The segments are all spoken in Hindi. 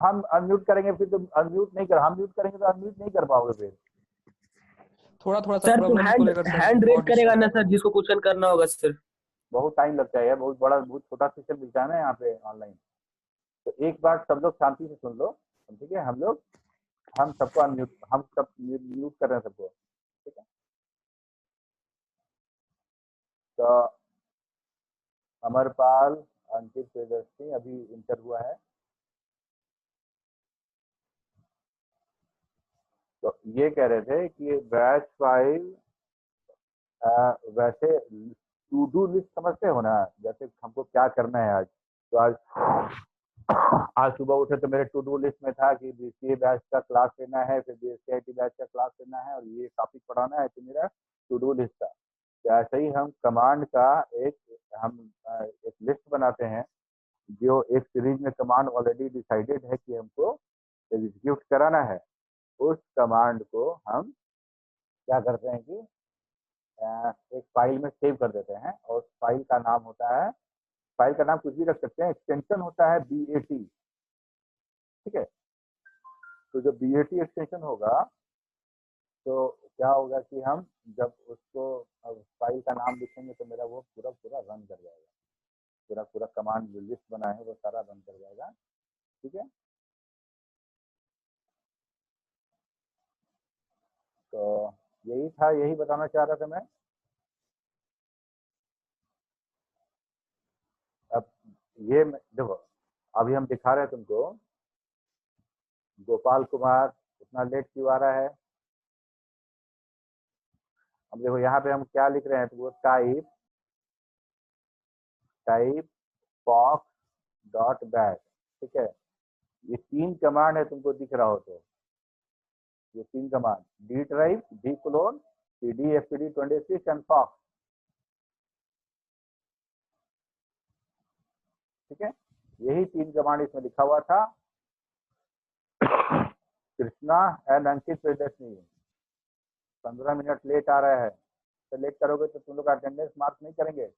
हम अनम्यूट करेंगे फिर तो अनम्यूट नहीं कर, हम म्यूट करेंगे तो अनम्यूट नहीं कर पाओगे फिर। थोड़ा थोड़ा सा सर तो प्रॉब्लम को हैंड लेकर सर हैंड रेज बहुत करेगा डिस्टर्ब ना कर रहा सर, है। जिसको क्वेश्चन करना होगा सर? बहुत टाइम लगता है यार, बहुत बड़ा बहुत छोटा सिस्टम मिलता है ना यहाँ पे ऑनलाइन। तो एक बार सब लोग शांति से सुन लो, ठीक है? हम सबको अनम्यूट, हम सब म्यूट कर रहे हैं सबको, ठीक है? तो अमरपाल, अंकित, प्रियदर्शी अभी इंटर हुआ है। तो ये कह रहे थे कि बैच फाइल वैसे टू डू लिस्ट समझते हो ना, जैसे हमको क्या करना है आज। तो आज सुबह उठे तो मेरे टू डू लिस्ट में था कि बीसीए बैच का क्लास लेना है, फिर बीएससी बैच का क्लास लेना है और ये टॉपिक पढ़ाना है, तो मेरा टू डू लिस्ट था। तो ऐसे ही हम कमांड का एक लिस्ट बनाते हैं, जो एक सीरीज में कमांड ऑलरेडी डिसाइडेड है कि हमको एग्जीक्यूट कराना है। उस कमांड को हम क्या करते हैं कि एक फाइल में सेव कर देते हैं, और फाइल का नाम होता है, फाइल का नाम कुछ भी रख सकते हैं, एक्सटेंशन होता है BAT, ठीक है? तो जो BAT एक्सटेंशन होगा तो क्या होगा कि हम जब उसको फाइल का नाम लिखेंगे तो मेरा वो पूरा पूरा रन कर जाएगा, पूरा पूरा कमांड जो लिस्ट बना है वो सारा रन कर जाएगा, ठीक है? तो यही था, यही बताना चाह रहा था मैं। अब ये देखो, अभी हम दिखा रहे हैं तुमको गोपाल कुमार इतना लेट क्यों आ रहा है। अब देखो यहाँ पे हम क्या लिख रहे हैं, तो वो टाइप पॉक्स डॉट बैच, ठीक है? ये 3 कमांड है, तुमको दिख रहा हो तो ये 3 command, D drive, D colon, CD FTD 26 and पॉक्स, ठीक है? यही 3 कमांड इसमें लिखा हुआ था। Krishna and Ankit Priyadarshini 15 minute late आ रहा है, तो लेट करोगे तो तुम लोग अटेंडेंस मार्क नहीं करेंगे।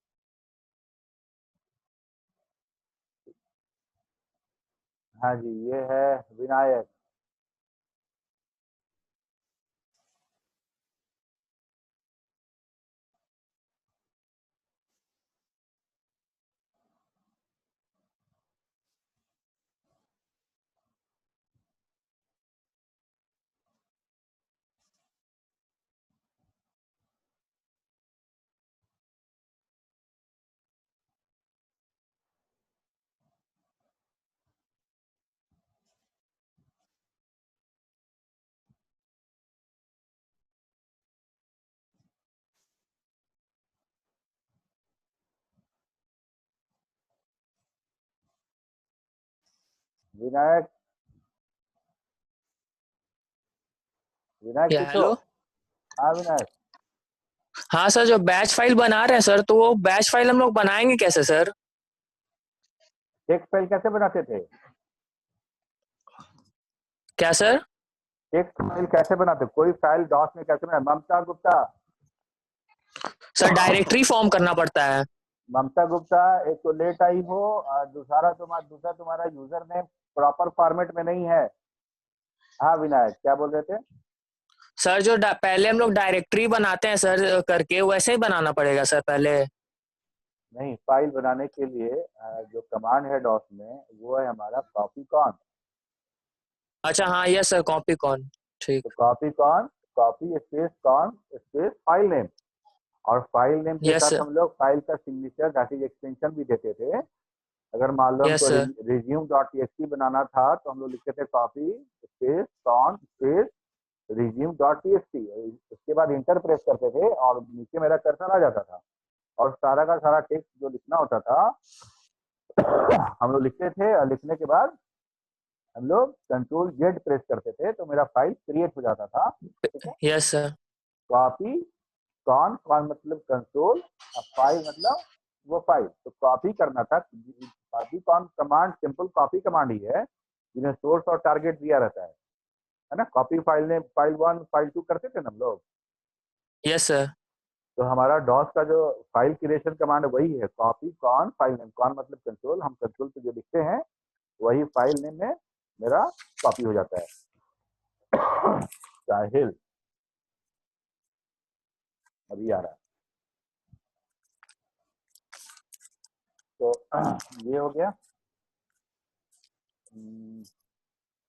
हाँ जी, ये है विनायक। विनायक, विनायक पूछो। हेलो। हाँ विनायक, हाँ सर, जो बैच फाइल बना रहे हैं सर, तो वो बैच फाइल हम लोग बनाएंगे कैसे सर? टेक्स्ट फाइल कैसे बनाते थे? क्या सर? टेक्स्ट फाइल कैसे बनाते, कोई फाइल डॉस में कैसे बनाते? ममता गुप्ता, सर डायरेक्टरी फॉर्म करना पड़ता है। ममता गुप्ता, एक तो लेट आई हो और दूसरा तुम्हारा यूजर नेम प्रॉपर फॉर्मेट में नहीं है। हाँ विनायक, क्या बोल रहे थे? सर जो पहले हम लोग डायरेक्टरी बनाते हैं सर करके, वैसे ही बनाना पड़ेगा सर पहले? नहीं, फाइल बनाने के लिए जो कमांड है डॉस में वो है हमारा कॉपी कॉन। अच्छा हाँ, यस सर, कॉपी कौन, ठीक। तो copy con, copy space con space file name, और फाइल नेम के यस साथ सर। हम लोग फाइल का सिग्नेचर दैट इज एक्सटेंशन भी देते थे। अगर मान लो यस हमको सर। रिज्यूम डॉट टीएक्सटी बनाना था तो हम लोग लिखते थे copy space con space resume dot TXT, उसके बाद इंटर प्रेस करते थे और नीचे मेरा कर्सर आ जाता था, और सारा का सारा टेक्स्ट जो लिखना होता था हम लोग लिखते थे, और लिखने के बाद हम लोग कंट्रोल जेड प्रेस करते थे तो मेरा फाइल क्रिएट हो जाता था, ठीक है? Yes sir. Copy con, con मतलब कंट्रोल, फाइल मतलब वो फाइल, तो कॉपी करना था। Copy con command simple copy command ही है, जिन्हें सोर्स और टारगेट दिया रहता है ना? कॉपी फाइल ने फाइल 1 फाइल 2 करते थे ना हम लोग। Yes sir. तो हमारा डॉस का जो फाइल क्रिएशन कमांड वही है, copy con file name, con मतलब कंट्रोल, हम कंट्रोल पे जो लिखते हैं वही फाइल नेम में मेरा कॉपी हो जाता है। साहिल अभी आ रहा है। तो ये हो गया।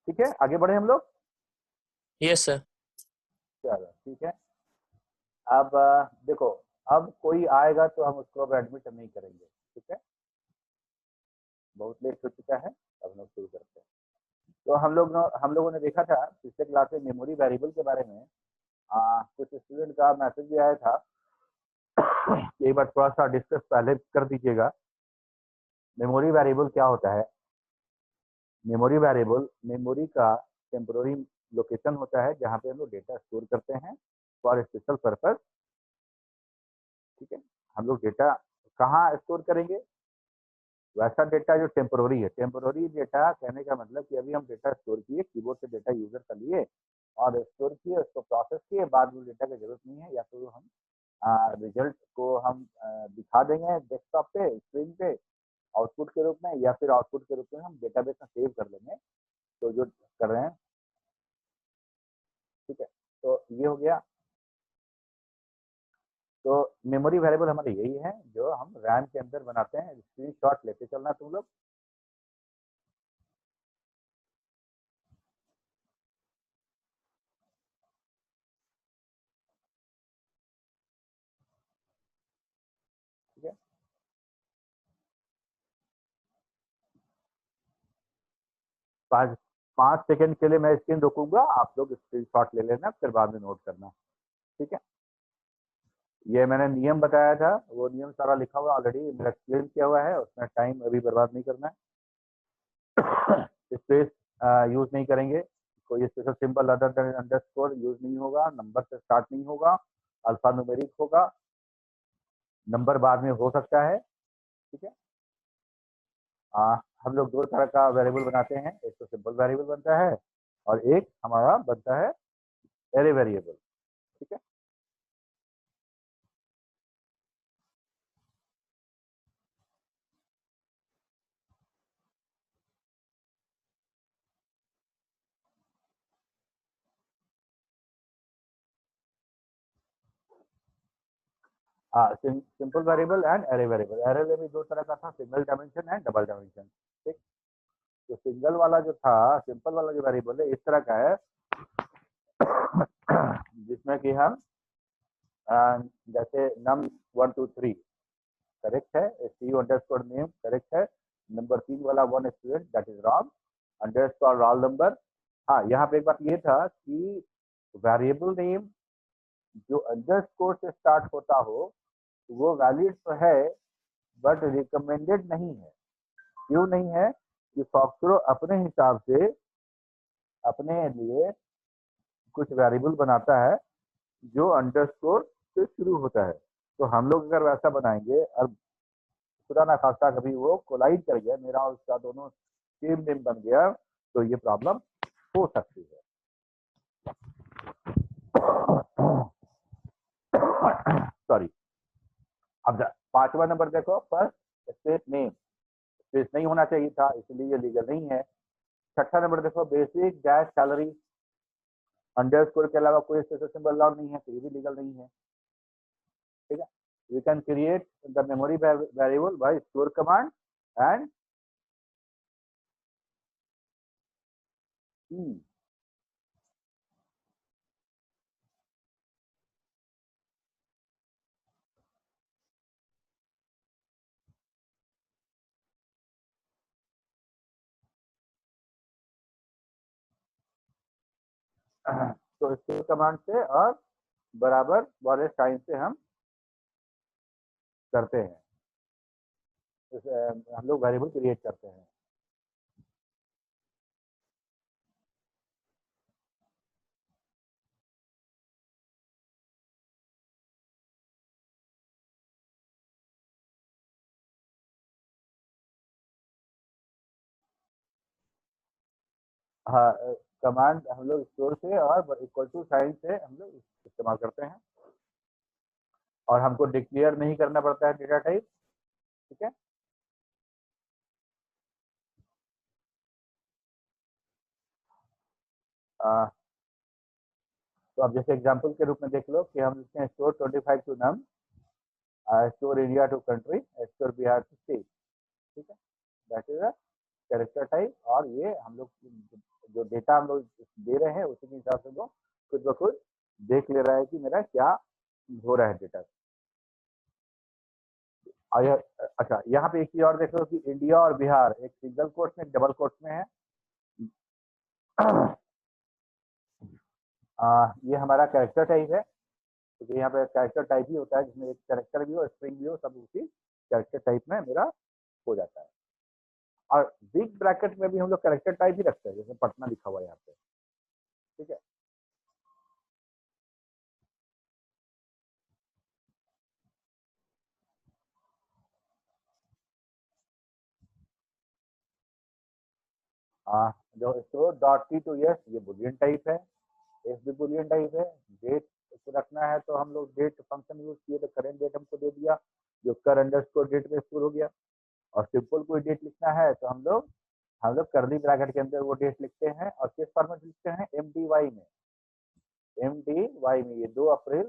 ठीक है, आगे बढ़े हम लोग। Yes sir. चलो ठीक है। अब देखो, अब कोई आएगा तो हम उसको अब एडमिट नहीं करेंगे, ठीक है। बहुत लेट हो चुका है, अब हम लोग शुरू करते हैं। तो हम लोगों ने देखा था पिछले क्लास में मेमोरी वेरिएबल के बारे में। कुछ स्टूडेंट का मैसेज भी आया था कि एक बार थोड़ा सा डिस्कस पहले कर दीजिएगा। मेमोरी वेरिएबल क्या होता है? मेमोरी वेरिएबल मेमोरी का टेम्पोररी लोकेशन होता है जहाँ पे हम लोग डेटा स्टोर करते हैं फॉर स्पेशल पर्पस, ठीक है। हम लोग डेटा कहाँ स्टोर करेंगे? वैसा डेटा जो टेम्पोररी है। टेम्पोररी डेटा कहने का मतलब कि अभी हम डेटा स्टोर किए, कीबोर्ड से डेटा यूजर का लिए और स्टोर किए, उसको प्रोसेस किए, बाद में डेटा की जरूरत नहीं है, या तो हम रिजल्ट को हम दिखा देंगे डेस्कटॉप पे, स्क्रीन पे आउटपुट के रूप में, या फिर आउटपुट के रूप में हम डेटाबेस में सेव कर लेंगे, तो जो कर रहे हैं, ठीक है। तो ये हो गया। तो मेमोरी वेरिएबल हमारे यही है जो हम रैम के अंदर बनाते हैं। स्क्रीनशॉट लेते चलना तुम लोग। ठीक है, 5 सेकंड के लिए मैं स्क्रीन रोकूंगा, आप लोग स्क्रीनशॉट ले लेना, फिर बाद में नोट करना, ठीक है। ये मैंने नियम बताया था, वो नियम सारा लिखा हुआ ऑलरेडी, मेरा एक्सप्लेन किया हुआ है, उसमें टाइम अभी बर्बाद नहीं करना है। स्पेस यूज नहीं करेंगे, कोई special symbol other than underscore use नहीं होगा, नंबर से स्टार्ट नहीं होगा, अल्फा न्यूमेरिक होगा, नंबर बाद में हो सकता है, ठीक है। हम लोग दो तरह का वेरिएबल बनाते हैं, एक तो सिंपल वेरिएबल बनता है और एक हमारा बनता है एरे वेरिएबल, ठीक है। Simple variable and array variable. Array में भी दो तरह का था, single dimension and double dimension, ठीक। तो सिंगल वाला जो था, सिंपल वाला जो वेरिएबल है इस तरह का है जिसमें कि हम जैसे num 1 2 3 करेक्ट है, सी अंडरस्कोर नेम करेक्ट है, नंबर 3 वाला 1 student that is wrong, underscore roll number. हाँ, यहाँ पे एक बात ये था कि वेरिएबल नेम जो अंडरस्कोर से स्टार्ट होता हो वो वैलिड तो है बट रिकमेंडेड नहीं है। क्यों नहीं है? कि फॉक्सट्रो अपने हिसाब से अपने लिए कुछ वेरिएबल बनाता है जो अंडरस्कोर से शुरू होता है। तो हम लोग अगर वैसा बनाएंगे और खुदा ना खास्ता कभी वो कोलाइड कर गया, मेरा और उसका दोनों सेम नेम बन गया, तो ये प्रॉब्लम हो सकती है। सॉरी। अब 5वां नंबर देखो, फर्स्ट स्पेस नेम, स्पेस नहीं होना चाहिए था, इसलिए ये लीगल नहीं है। 6ठा नंबर देखो, बेसिक डैश सैलरी, अंडरस्कोर के अलावा कोई स्पेशल सिंबल अलाउड नहीं है, तो ये भी लीगल नहीं है, ठीक है। We can create the memory variable by store command and तो स्टोर कमांड से और बराबर वाले साइन से हम करते हैं, हम लोग वेरिएबल क्रिएट करते हैं। हाँ, कमांड हम लोग स्टोर से और इक्वल टू साइन से हम लोग इस्तेमाल करते हैं, और हमको डिक्लेयर नहीं करना पड़ता है डेटा टाइप, ठीक है। तो अब जैसे एग्जांपल के रूप में देख लो कि हम लिखते हैं store 25 to num, store India to country, store Bihar to state. ठीक है, that is a character type. और ये हम लोग जो डेटा हम लोग दे रहे हैं उसी के हिसाब से वो खुद ब खुद देख ले रहा है कि मेरा क्या हो रहा है डेटा। और अच्छा, यहाँ पे एक चीज और देख लो कि इंडिया और बिहार एक सिंगल कोट्स में, डबल कोट्स में है। ये हमारा कैरेक्टर टाइप है, क्योंकि यहाँ पे कैरेक्टर टाइप ही होता है जिसमें एक कैरेक्टर भी हो, स्ट्रिंग भी हो, सब उसी कैरेक्टर टाइप में मेरा हो जाता है। और बिग ब्रैकेट में भी हम लोग कैरेक्टर टाइप ही रखते हैं, जैसे पटना लिखा हुआ है यहाँ पे। ठीक है, जो store dot T to S, ये बुलियन टाइप है, एस भी बुलियन टाइप है। डेट को रखना है तो हम लोग डेट फंक्शन यूज किए तो करेंट डेट हमको दे दिया, जो कर अंडरस्कोर डेट में स्टोर हो गया। और सिंपल कोई डेट लिखना है तो हम लोग करली ब्रैकेट के अंदर वो डेट लिखते हैं। और किस फॉर्मेट लिखते हैं? MDY में। MDY में ये 2 अप्रैल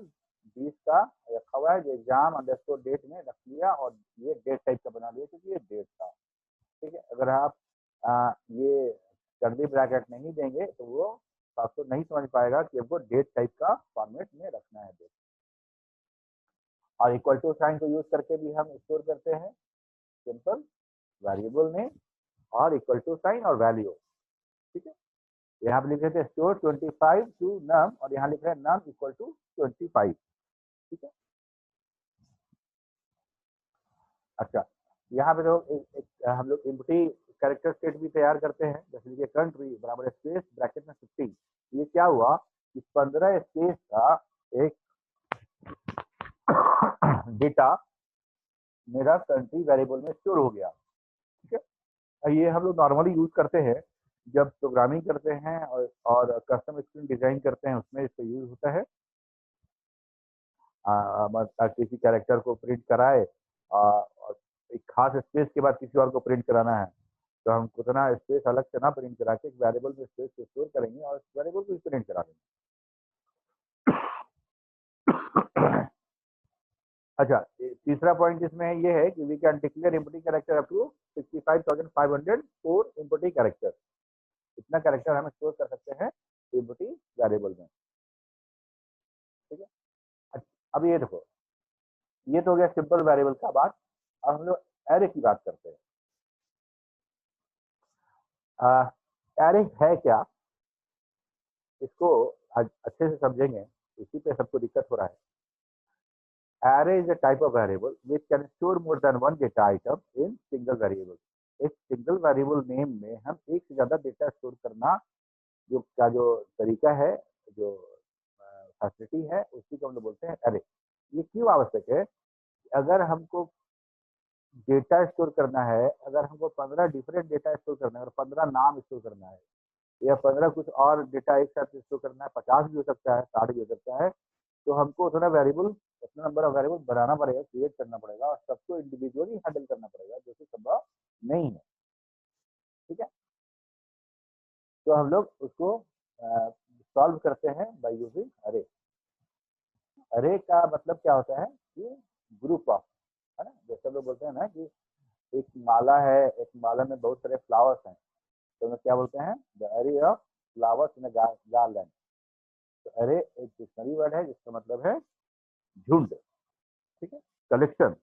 20 का रखा हुआ है, जो एग्जाम अंडरस्कोर डेट में रख लिया और ये डेट टाइप का बना लिया क्योंकि ये डेट था। ठीक है, अगर आप ये करली ब्रैकेट नहीं देंगे तो वो आपको नहीं समझ पाएगा कि हमको डेट टाइप का फॉर्मेट में रखना है डेट। और इक्वल टू साइन को यूज करके भी हम स्टोर करते हैं सिंपल वेरिएबल नेम और इक्वल टू साइन और वैल्यू। ठीक है, यहाँ पे लिख रहे थे स्टोर 25 टू नम, और यहाँ लिख रहे हैं नम इक्वल टू 25। ठीक है, अच्छा, यहाँ पे तो हम लोग एम्प्टी कैरेक्टर स्टेट भी तैयार करते हैं। जैसे लिखिए कंट्री बराबर स्पेस ब्रैकेट में 50। ये क्या हुआ कि 15 स्पेस का एक डेटा मेरा कंट्री वेरिएबल में स्टोर हो गया। ठीक है, ये हम लोग नॉर्मली यूज करते हैं जब प्रोग्रामिंग करते हैं और कस्टम स्क्रीन डिजाइन करते हैं, उसमें इसका यूज होता है। किसी कैरेक्टर को प्रिंट कराए और एक खास स्पेस के बाद किसी और को प्रिंट कराना है, तो हम उतना स्पेस अलग से ना प्रिंट करा के एक वेरिएबल में स्पेस को स्टोर करेंगे और वेरिएबल को प्रिंट करा देंगे। अच्छा, तीसरा पॉइंट इसमें ये है कि we can declare empty character up to 65,500 for empty character. इतना कैरेक्टर हम स्टोर कर सकते हैं एम्प्टी वेरिएबल में। ठीक है, अब ये देखो, ये तो हो गया सिंपल वेरिएबल का बात। अब हम लोग एरे की बात करते हैं। एरे है क्या, इसको आज अच्छे से समझेंगे, इसी पे सबको दिक्कत हो रहा है। Array is a type of variable which can store more than one data item in single variable. एक सिंगल वेरिएबल नेम में हम एक से ज्यादा डेटा स्टोर करना जो तरीका है, जो फैसिलिटी है, उसी को हम लोग बोलते हैं एरे। ये क्यों आवश्यक है? अगर हमको डेटा स्टोर करना है, अगर हमको 15 डिफरेंट डेटा स्टोर करना है और 15 नाम स्टोर करना है, या 15 कुछ और डेटा एक साथ स्टोर करना है, 50 भी हो सकता है, 60 भी हो सकता है, तो हमको उतना वेरिएबल, उतना नंबर ऑफ वेरिएबल बनाना पड़ेगा, क्रिएट करना पड़ेगा और सबको इंडिविजुअली हैंडल करना पड़ेगा, जो कि संभव नहीं है। ठीक है, तो हम लोग उसको सॉल्व करते हैं बाय यूजिंग अरे। अरे का मतलब क्या होता है कि ग्रुप ऑफ, है ना, जैसे लोग बोलते हैं ना कि एक माला है, एक माला में बहुत सारे फ्लावर्स हैं, तो हम क्या बोलते हैं? द अरे ऑफ फ्लावर्स इन गार्लैंड। तो अरे एक डिक्शनरी वर्ड है जिसका मतलब है झुंड। ठीक है, कलेक्शन।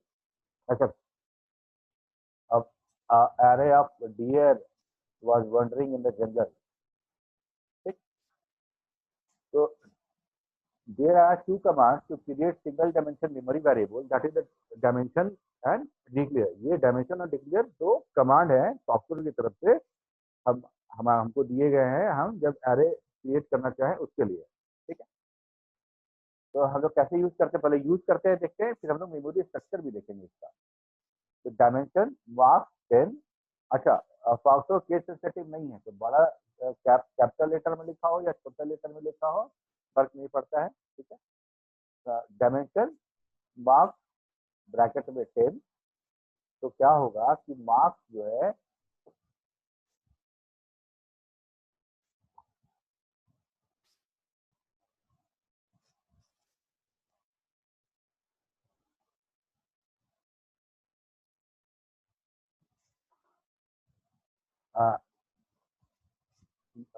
अच्छा, अब array of deer was wandering in the jungle. ठीक, तो there are two commands to create single dimension memory variable, that is the dimension and declare. ये dimension और declare दो कमांड है सॉफ्टवेयर की तरफ से हमको दिए गए हैं, हम जब array क्रिएट करना चाहें उसके लिए। ठीक है, तो हम लोग कैसे यूज करते हैं, पहले यूज करते हैं, देखते हैं, फिर हम लोग मेमोरी स्ट्रक्चर भी देखेंगे इसका। तो डायमेंशन मार्क्स 10। अच्छा, फॉक्सो केस सेंसिटिव नहीं है, तो बड़ा कैपिटल लेटर में लिखा हो या छोटा लेटर में लिखा हो फर्क नहीं पड़ता है। ठीक है, डायमेंशन मार्क्स ब्रैकेट में 10, तो क्या होगा कि मार्क्स जो है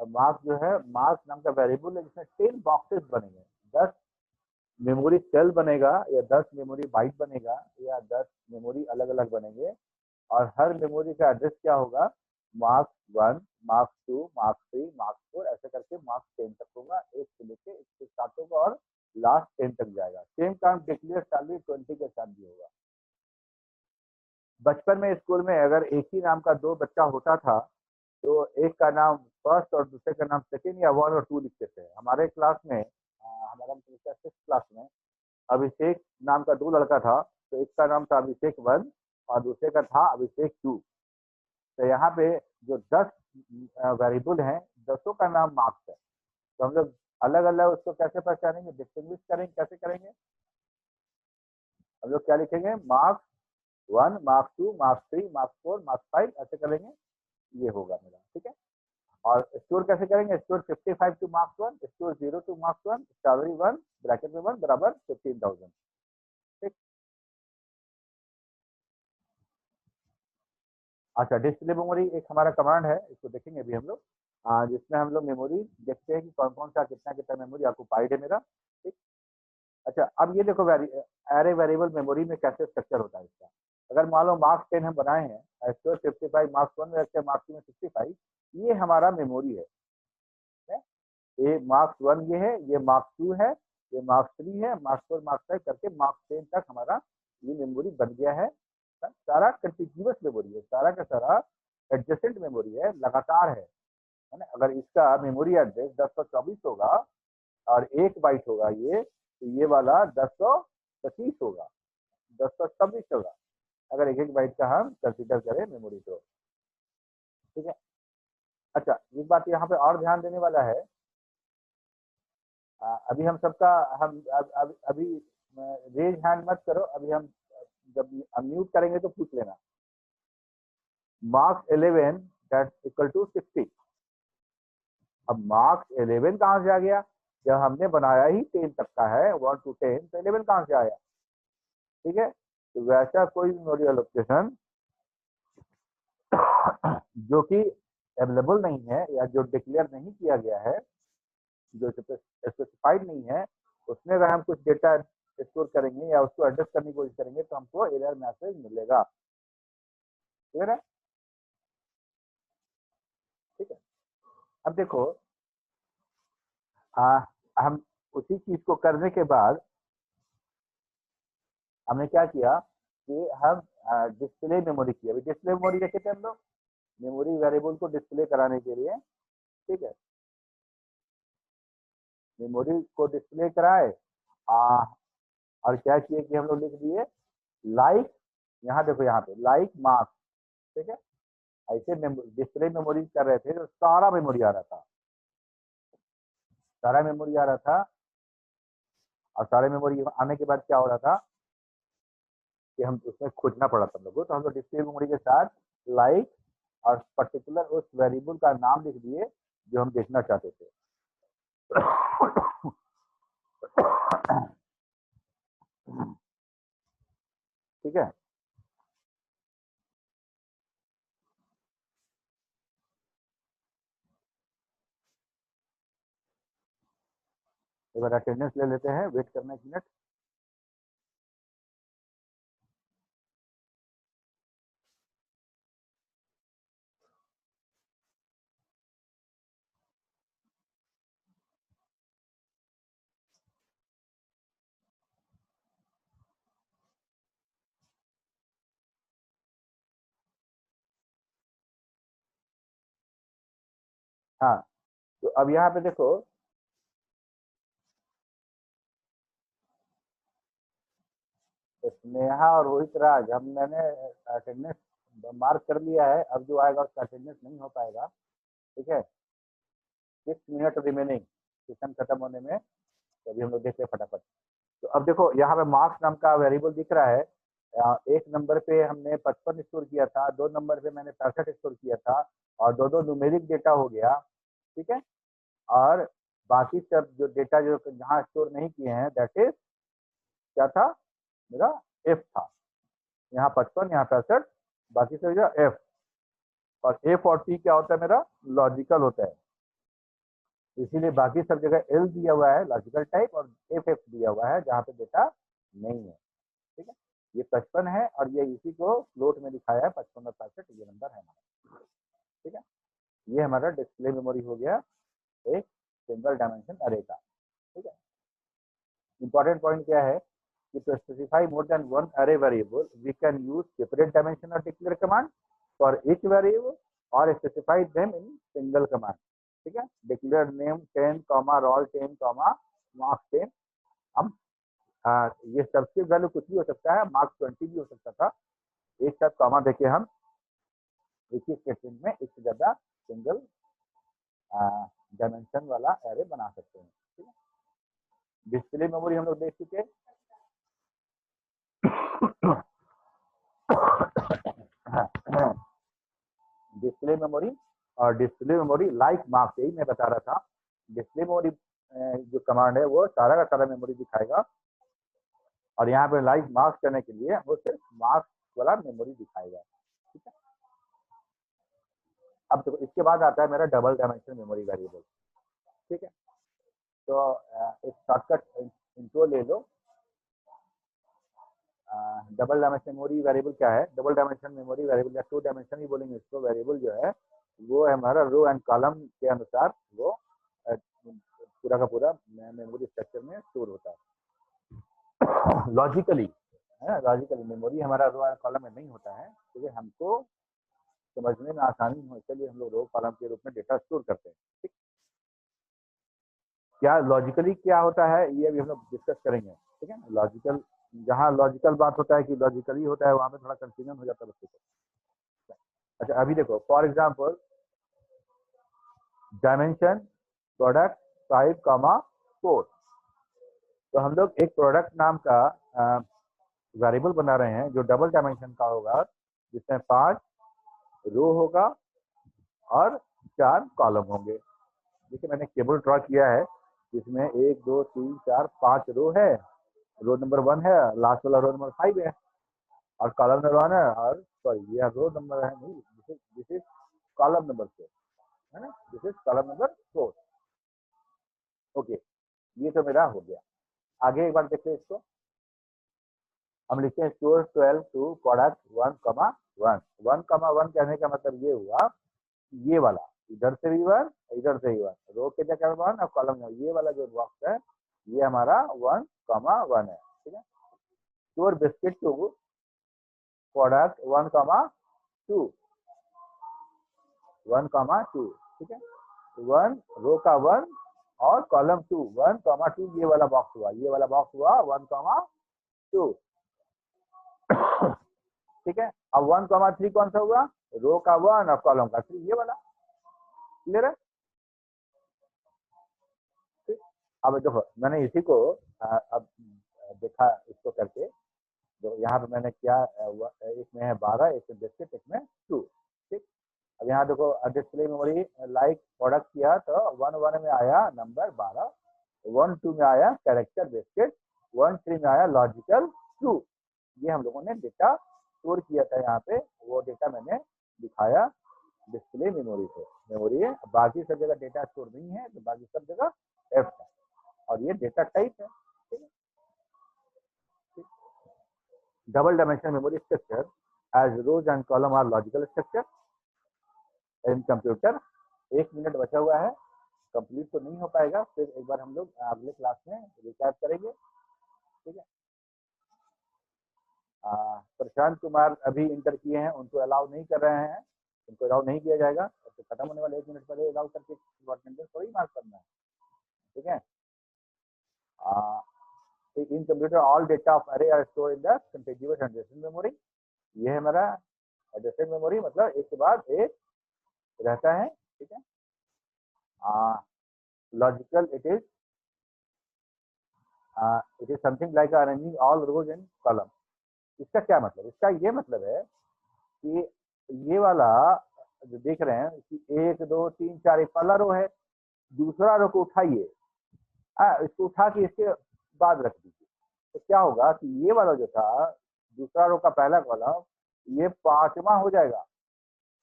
मार्क्स जो है, मार्क्स नाम का वेरिएबल है जिसमें 10 बॉक्सेस बनेंगे, 10 मेमोरी सेल बनेगा या 10 मेमोरी बाइट बनेगा या 10 मेमोरी अलग अलग बनेंगे, और हर मेमोरी का एड्रेस क्या होगा, मार्क्स 1, मार्क्स 2, मार्क्स 3, मार्क्स 4 ऐसे करके मार्क्स 10 तक होगा। 1 से लेके 1 से स्टार्ट होगा और लास्ट 10 तक जाएगा। सेम काम डिक्लेयर सैलरी 20 के साथ भी होगा। बचपन में स्कूल में अगर एक ही नाम का 2 बच्चा होता था तो एक का नाम फर्स्ट और दूसरे का नाम सेकेंड या 1 और 2 लिखते थे। हमारे क्लास में हमारा मतलब 6th क्लास में अभिषेक नाम का 2 लड़का था, तो एक का नाम था अभिषेक 1 और दूसरे का था अभिषेक 2। तो यहाँ पे जो 10 वेरिएबल हैं, 10 का नाम मार्क्स है। तो हम लोग अलग अलग उसको कैसे पहचानेंगे, डिस्टिंग्विश करेंगे, कैसे करेंगे, हम लोग क्या लिखेंगे, marks 1, marks 2, marks 3, marks 4, marks 5 ऐसे करेंगे, ये होगा मेरा, ठीक है। और स्टोर कैसे करेंगे, store 55 two marks 1, store 0 two marks 1, salary 1 bracket में 1 बराबर 15,000, ठीक। अच्छा, डिस्प्ले मेमोरी एक हमारा कमांड है, इसको देखेंगे अभी हम लोग, जिसमें हम लोग मेमोरी देखते हैं कि कौन कौन सा कितना कितना मेमोरी ऑक्युपाइड है मेरा, ठीक। अच्छा, अब ये देखो एरे वेरिएबल मेमोरी में कैसे स्ट्रक्चर होता है इसका। अगर मान लो मार्क्स 10 हम बनाए हैं, स्टोर 55 मार्क्स 1 में रखते हैं, मार्क्स 2 में 65, ये हमारा मेमोरी है। ये मार्क्स 1 ये है, ये मार्क्स 2 है, ये मार्क्स 3 है, मार्क्स 4 मार्क्स 5 करके मार्क्स 10 तक हमारा ये मेमोरी बन गया है। सारा कंटिन्यूअस मेमोरी है, सारा का सारा एडजेसेंट मेमोरी है, लगातार है ना। अगर इसका मेमोरी एड्रेस 1024 होगा और 1 बाइट होगा ये, तो ये वाला 1025 होगा, 1026 होगा, अगर एक एक बाइट का हम कंसीडर करें मेमोरी को, ठीक है। अच्छा, एक बात यहाँ पे और ध्यान देने वाला है, अभी हम सबका हम अभी रेज हैंड मत करो, अभी हम जब अनम्यूट करेंगे तो पूछ लेना। Marks 11 that equal to 60। अब मार्क्स 11 कहाँ से आ गया, जब हमने बनाया ही 10 तक का है, 1 to 10, तो 11 कहाँ से आया, ठीक है। तो वैसा कोई मेमोरी एलोकेशन जो कि अवेलेबल नहीं है या जो डिक्लेयर नहीं किया गया है, जो स्पेसिफाइड नहीं है, उसमें अगर हम कुछ डेटा स्टोर करेंगे या उसको एड्रेस करने की कोशिश करेंगे तो हमको एरर मैसेज मिलेगा, ठीक है। ठीक है, अब देखो हम उसी चीज को करने के बाद हमने क्या किया कि हम डिस्प्ले मेमोरी किया। अभी डिस्प्ले मेमोरी देखे थे हम लोग, मेमोरी वेरिएबल को डिस्प्ले कराने के लिए, ठीक है। मेमोरी को डिस्प्ले कराए और क्या किए कि हम लोग लिख दिए लाइक, यहाँ देखो यहाँ पे लाइक मार्क्स, ठीक है। ऐसे डिस्प्ले मेमोरी कर रहे थे तो सारा मेमोरी आ रहा था, सारा मेमोरी आ रहा था। और सारे मेमोरी आने के बाद क्या हो रहा था कि हम उसमें खोजना पड़ा था हम लोग को, तो हम लोग डिस्प्ले मेमोरी के साथ लाइक और पर्टिकुलर उस वेरिएबल का नाम लिख दिए जो हम देखना चाहते थे। ठीक है, एक बार अटेंडेंस ले लेते हैं, वेट करना 1 मिनट। हाँ, तो अब यहाँ पे देखो स्नेहा और रोहित राज, हम मैंने अटेंडेंस मार्क कर लिया है, अब जो आएगा उसका अटेंडेंस नहीं हो पाएगा, ठीक है। 6 मिनट रिमेनिंग सेशन खत्म होने में, तो अभी हम लोग देखते हैं फटाफट। तो अब देखो यहाँ पे मार्क्स नाम का वेरिएबल दिख रहा है। 1 नंबर पे हमने 55 स्टोर किया था, 2 नंबर पे मैंने 65 स्टोर किया था, और दो न्यूमेरिक डेटा हो गया, ठीक है। और बाकी सब जो डेटा जो जहाँ स्टोर नहीं किए हैं दैट इज क्या था, मेरा एफ था। यहाँ 55, यहाँ 65, बाकी सब जो एफ। और A40 क्या होता है मेरा, लॉजिकल होता है। इसीलिए बाकी सब जगह L दिया हुआ है लॉजिकल टाइप और FF दिया हुआ है जहाँ पे डेटा नहीं है। ठीक है, ये 55 है और ये इसी को फ्लोट में दिखाया है 55 और 65, ये नंबर है हमारा। ठीक है, ये हमारा डिस्प्ले मेमोरी हो गया एक सिंगल डायमेंशन अरे का। ठीक है, इंपॉर्टेंट पॉइंट क्या है कि to specify more than one array variable we can use separate dimension or declare command for each variable or specify them in single command। ठीक है, declare name 10, roll 10, marks 10। हम ये सबसे वैल्यू कुछ भी हो सकता है, मार्क्स 20 भी हो सकता था। एक साथ कॉमा देके हम एक ही स्टेटमेंट में एक से ज्यादा सिंगल डायमेंशन वाला एरे बना सकते हैं। ठीक है, डिस्प्ले मेमोरी हम लोग देख चुके हैं। डिस्प्ले मेमोरी और डिस्प्ले मेमोरी लाइक मार्क्स, यही मैं बता रहा था। डिस्प्ले मेमोरी जो कमांड है वो सारा का सारा मेमोरी दिखाएगा और यहाँ पे लाइक मार्क्स करने के लिए वो सिर्फ मार्क्स वाला मेमोरी दिखाएगा। ठीक है, अब तो इसके बाद आता है मेरा डबल डायमेंशन मेमोरी वेरिएबल। ठीक है, तो एक शॉर्टकट इंट्रो ले लो। डबल डायमेंशन मेमोरी वेरिएबल क्या है? डबल डायमेंशन मेमोरी वेरिएबल या टू डायमेंशन ही बोलेंगे इसको, वेरिएबल जो है वो है हमारा रो एंड कॉलम के अनुसार वो पूरा का पूरा मेमोरी स्ट्रक्चर में स्टोर होता है। लॉजिकली मेमोरी हमारा रो एंड कॉलम में नहीं होता है, क्योंकि हमको समझने में आसानी हो इसलिए हम लोग रो कॉलम के रूप में डेटा स्टोर करते हैं। ठीक, क्या लॉजिकली क्या होता है ये अभी हम लोग डिस्कस करेंगे। ठीक है, लॉजिकल, जहाँ लॉजिकल बात होता है कि लॉजिकली होता है वहाँ पे थोड़ा कंफ्यूजन हो जाता है बच्चे को। अच्छा, अभी देखो फॉर एग्जांपल डायमेंशन प्रोडक्ट 5,4, तो हम लोग एक प्रोडक्ट नाम का वेरिएबल बना रहे हैं जो डबल डायमेंशन का होगा, जिसमें 5 रो होगा और 4 कॉलम होंगे। देखिए मैंने केबल ड्रॉ किया है जिसमें 1 2 3 4 5 रो है, रो नंबर 1 है, लास्ट वाला रो नंबर 5 है और कॉलम नंबर 1 है, और सॉरी ये रो नंबर है नहीं, दिस इज कॉलम नंबर 4 है ना, this is column number 4। Okay, ये तो मेरा हो गया। आगे एक बार देखते हैं इसको, हम लिखते हैं स्टोर 12 टू प्रोडक्ट 1,1। 1,1 कहने का मतलब ये हुआ ये वाला इधर से भी 1 इधर से भी 1, रो के जगह 1 और कॉलम में ये वाला जो बॉक्स है ये हमारा 1,1 है। ठीक है, स्टोर बिस्किट टू प्रोडक्ट 1,2 1,2। ठीक है, 1 रो का 1 और कॉलम 2 1,2, ये वाला बॉक्स हुआ, ये वाला बॉक्स हुआ 1,2। ठीक है, अब 1,3 कौन सा हुआ? रो का 1 और कॉलम का 3, ये वाला। क्लियर है? ठीक, अब देखो मैंने इसी को अब देखा इसको करके, जो यहाँ पे मैंने क्या एक में है 12, एक में बिस्किट, एक में 2। ठीक, अब यहाँ देखो डिस्प्ले मेमोरी लाइक प्रोडक्ट किया तो 1,1 में आया नंबर 12, 1,2 में आया कैरेक्टर बिस्किट, 1,3 में आया लॉजिकल 2। ये हम लोगों ने डेटा स्टोर किया था यहाँ पे, वो डेटा मैंने दिखाया डिस्प्ले मेमोरी से। मेमोरी है, बाकी सब जगह डेटा स्टोर नहीं है तो बाकी सब जगह एफ है और ये डेटा टाइप है। ठीक है, double dimensional memory structure as rows and column are logical structure in computer. 1 minute बचा हुआ है, कंप्लीट तो नहीं हो पाएगा, फिर एक बार हम लोग अगले क्लास में रिकैप करेंगे। ठीक है, प्रशांत कुमार अभी इंटर किए हैं, उनको अलाउ नहीं कर रहे हैं, उनको अलाउ नहीं किया जाएगा, तो खत्म होने वाले 1 मिनट पहले अलाउ करके थोड़ी मार्क करना है। ठीक है, in computer all data of array are stored in the continuous addressing memory. ये है हमारा एड्रेसिंग मेमोरी, मतलब एक के बाद एक रहता है। ठीक है, logical it is something like arranging all rows in column. इसका क्या मतलब? इसका ये मतलब है कि ये वाला जो देख रहे हैं कि 1 2 3 4 एक पहला रो है, दूसरा रो को उठाइए, इसको उठा के इसके बाद रख दीजिए, तो क्या होगा कि ये वाला जो था दूसरा रो का पहला कॉलम ये 5वां हो जाएगा।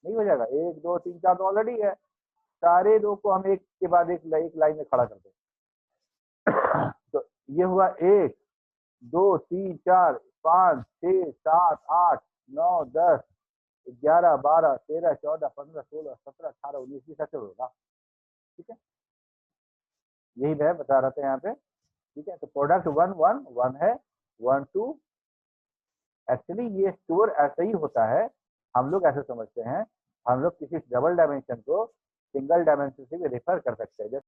नहीं हो जाएगा, 1 2 3 4 तो ऑलरेडी है, सारे रो को हम एक के बाद एक लाइन में खड़ा कर दें। तो ये हुआ 1 2 3 4 5 6 7 8 9 10 11 12 13 14 15 16 17 18 19 20 ऐसे होगा। ठीक है, यही मैं बता रहा था यहाँ पे। ठीक है, तो प्रोडक्ट 1 1 1 है, 1 2 एक्चुअली ये स्टोर ऐसा ही होता है, हम लोग ऐसे समझते हैं, हम लोग किसी डबल डायमेंशन को सिंगल डायमेंशन से भी रेफर कर सकते हैं।